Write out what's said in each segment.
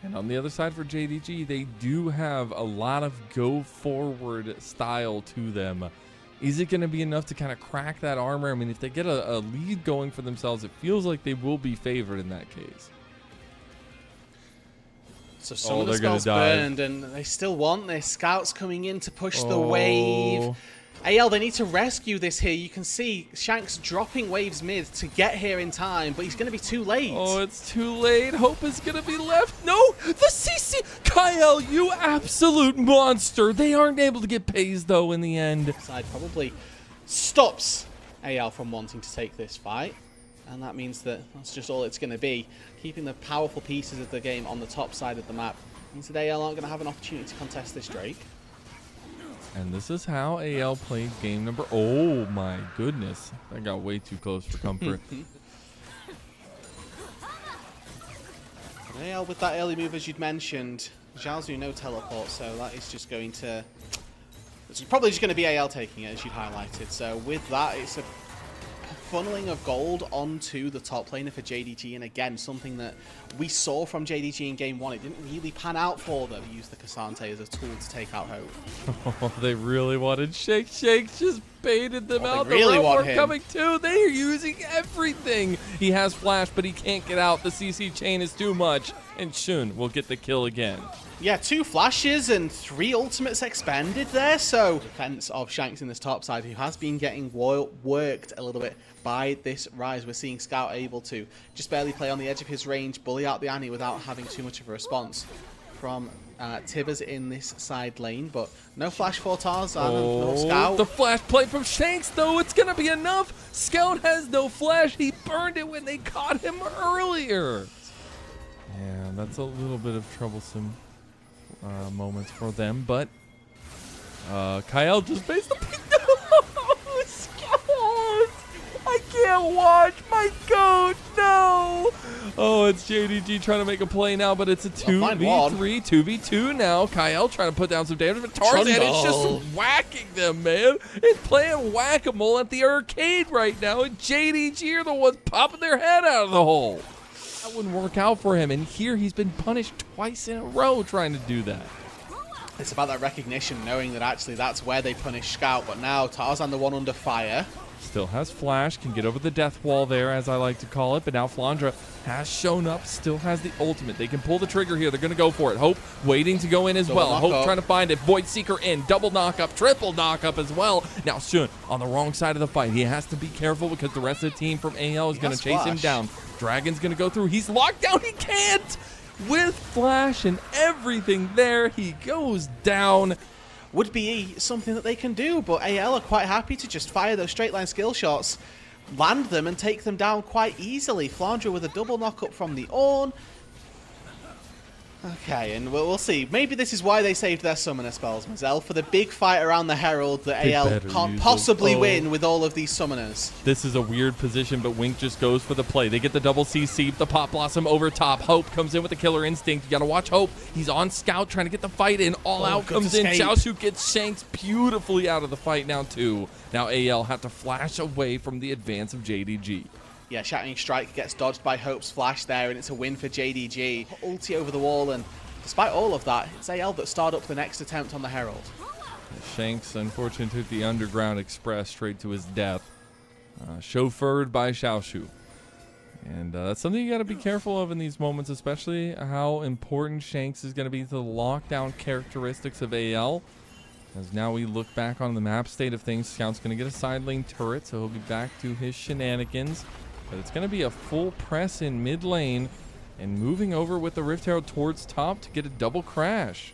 And on the other side for JDG, they do have a lot of go-forward style to them. Is it going to be enough to kind of crack that armor? I mean, if they get a lead going for themselves, it feels like they will be favored in that case. So some of the spells burned, and they still want their scouts coming in to push the wave. AL, they need to rescue this here. You can see Shanks dropping waves mid to get here in time, but he's going to be too late. Oh, it's too late. Hope is going to be left. No, the CC. Kyle, you absolute monster. They aren't able to get pays, though, in the end. Side probably stops AL from wanting to take this fight. And that means that that's just all it's going to be. Keeping the powerful pieces of the game on the top side of the map means that AL aren't going to have an opportunity to contest this Drake. And this is how AL played game number... Oh, my goodness. That got way too close for comfort. AL with that early move, as you'd mentioned. Zhaozu no teleport, so that is just going to... It's probably just going to be AL taking it, as you'd highlighted. So with that, it's a funneling of gold onto the top laner for JDG, and again, something that we saw from JDG in game 1. It didn't really pan out for them. Use the Cassante as a tool to take out Hope. Oh, they really wanted Shake. Shake just baited them out. They really want him. Coming too. They are using everything. He has flash, but he can't get out. The CC chain is too much, and Shun will get the kill again. Yeah, 2 flashes and 3 ultimates expended there, so defense of Shanks in this top side, who has been getting worked a little bit by this Rise. We're seeing Scout able to just barely play on the edge of his range, bully out the Annie without having too much of a response from Tibbers in this side lane, but no flash for Tarzan and no Scout. The flash play from Shanks, though, it's going to be enough. Scout has no flash. He burned it when they caught him earlier. Yeah, that's a little bit of troublesome moments for them, but Kyle just based the I can't watch my goat. No. Oh, it's JDG trying to make a play now, but it's a 2v3, 2v2 now. Kyle trying to put down some damage, but Tarzan is just whacking them, man. It's playing whack-a-mole at the arcade right now, and JDG are the ones popping their head out of the hole. That wouldn't work out for him, and here he's been punished twice in a row trying to do that. It's about that recognition, knowing that actually that's where they punish Scout, but now Tarzan the one under fire. Still has flash, can get over the death wall there, as I like to call it, but now Flandra has shown up, still has the ultimate. They can pull the trigger here. They're going to go for it. Hope waiting to go in as well. Hope trying to find it. Void Seeker in. Double knock-up, triple knock-up as well. Now Shun on the wrong side of the fight. He has to be careful because the rest of the team from AL is going to chase him down. Dragon's going to go through. He's locked down. He can't. With flash and everything there, he goes down. Would be something that they can do, but AL are quite happy to just fire those straight line skill shots, land them, and take them down quite easily. Flandra with a double knock-up from the Ornn. Okay, and we'll see. Maybe this is why they saved their summoner spells, Mazel, for the big fight around the Herald that AL can't possibly win with all of these summoners. This is a weird position, but Wink just goes for the play. They get the double CC, the Pop Blossom over top. Hope comes in with the Killer Instinct. You gotta watch Hope. He's on Scout trying to get the fight in. All out comes in. Xiaoshu gets Shanks beautifully out of the fight now, too. Now AL have to flash away from the advance of JDG. Yeah, Shattering Strike gets dodged by Hope's flash there, and it's a win for JDG. Ulti over the wall, and despite all of that, it's AL that started up the next attempt on the Herald. Shanks, unfortunately, took the Underground Express straight to his death. Chauffeured by Xiaoshu. And that's something you got to be careful of in these moments, especially how important Shanks is going to be to the lockdown characteristics of AL. As now we look back on the map state of things, Scout's going to get a side lane turret, so he'll be back to his shenanigans. But it's going to be a full press in mid lane and moving over with the Rift Herald towards top to get a double crash.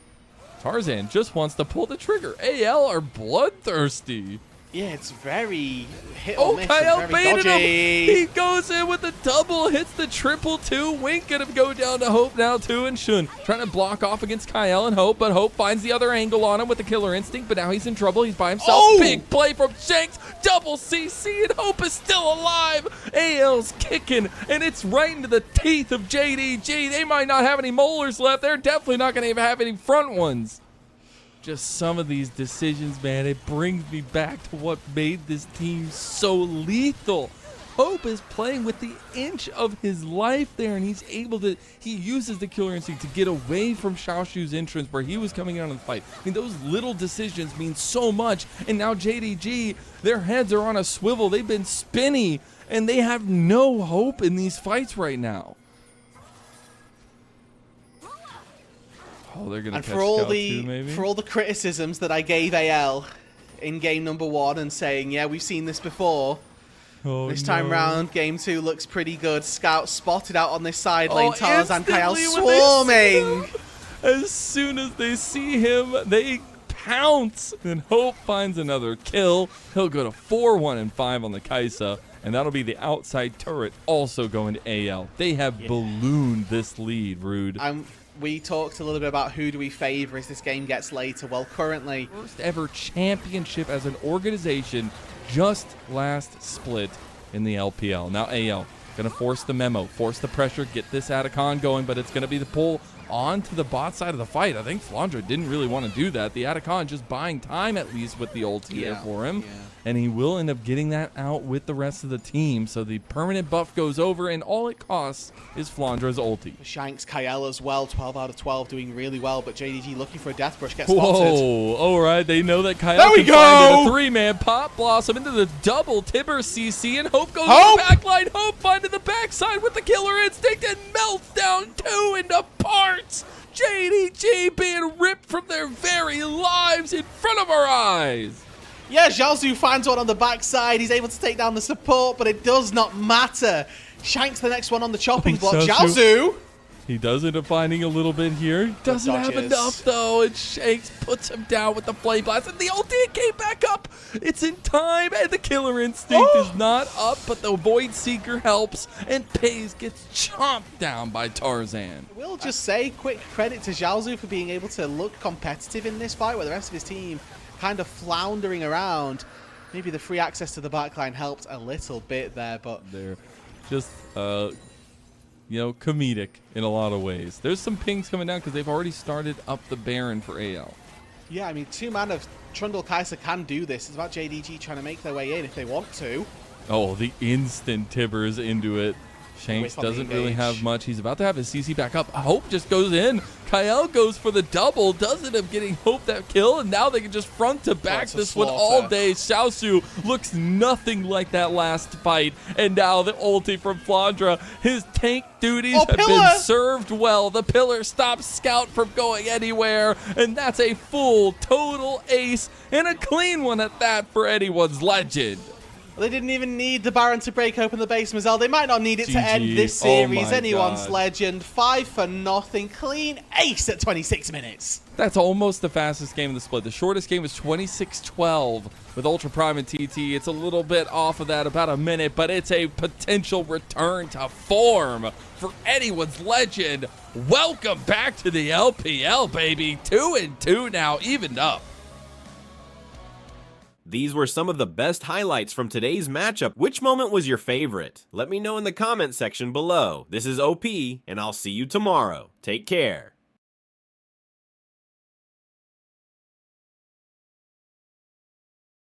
Tarzan just wants to pull the trigger. AL are bloodthirsty. Yeah, it's very hit or miss. Kyle very baited dodgy. him. He goes in with the double, hits the triple two. Wink gonna go down to Hope now too, and Shun trying to block off against Kyle and Hope, but Hope finds the other angle on him with the Killer Instinct, but now he's in trouble. He's by himself. Oh! Big play from Shanks. Double CC, and Hope is still alive. AL's kicking, and it's right into the teeth of JDG. They might not have any molars left. They're definitely not gonna even have any front ones. Just some of these decisions, man, it brings me back to what made this team so lethal. Hope is playing with the inch of his life there, and he's able to, he uses the killer instinct to get away from Xiaoshu's entrance where he was coming in on the fight. I mean, those little decisions mean so much, and now JDG, their heads are on a swivel. They've been spinny, and they have no hope in these fights right now. Oh, they're gonna and catch for all Scout the too, maybe? for all the criticisms that I gave AL in game number 1 and saying, yeah, we've seen this before. This time round, game 2 looks pretty good. Scout spotted out on this side lane. Tarzan Kyle swarming. As soon as they see him, they pounce. And Hope finds another kill. He'll go to 4-1 and 5 on the Kaisa. And that'll be the outside turret also going to AL. They have ballooned this lead, Rude. We talked a little bit about who do we favor as this game gets later. Well, currently, first ever championship as an organization just last split in the LPL. Now AL gonna force the memo, force the pressure, get this Atacon going, but it's gonna be the pull onto the bot side of the fight. I think Flandra didn't really want to do that. The Atacon just buying time at least with the ulti there for him. And he will end up getting that out with the rest of the team. So the permanent buff goes over, and all it costs is Flandra's ulti. Shanks, Kyle as well, 12 out of 12, doing really well, but JDG looking for a death brush, gets Whoa, spotted. all right, they know that Kyle There we can find go! a 3-man pop blossom into the double Tibber CC, and Hope goes to the backline. Hope finding the backside with the killer instinct and melts down 2 into parts. JDG being ripped from their very lives in front of our eyes. Yeah, Zhaozu finds one on the backside. He's able to take down the support, but it does not matter. Shanks the next one on the chopping block. Zhaozu! He does end up finding a little bit here. Doesn't have enough, though, and Shanks puts him down with the Flame Blast, and the ulti came back up. It's in time, and the Killer Instinct is not up, but the Void Seeker helps, and Pays gets chomped down by Tarzan. We'll just say quick credit to Zhaozu for being able to look competitive in this fight, where the rest of his team kind of floundering around. Maybe the free access to the backline helped a little bit there, but they're just you know, comedic in a lot of ways. There's some pings coming down because they've already started up the Baron for AL. Yeah, I mean, 2 man of Trundle Kaiser can do this. It's about JDG trying to make their way in if they want to. Oh, the instant Tibbers into it. Shanks doesn't really have much. He's about to have his CC back up. Hope just goes in. Kyle goes for the double. Does end up getting Hope that kill, and now they can just front to back this one all day. Xiaoshu looks nothing like that last fight, and now the ulti from Flandra. His tank duties have been served well. The pillar stops Scout from going anywhere, and that's a full total ace, and a clean one at that for anyone's legend. They didn't even need the Baron to break open the base, Mazel. They might not need it to end this series. Anyone's legend. 5-0. Clean ace at 26 minutes. That's almost the fastest game of the split. The shortest game was 26-12 with Ultra Prime and TT. It's a little bit off of that, about a minute, but it's a potential return to form for anyone's legend. Welcome back to the LPL, baby. 2-2 now, evened up. These were some of the best highlights from today's matchup. Which moment was your favorite? Let me know in the comment section below. This is OP, and I'll see you tomorrow. Take care.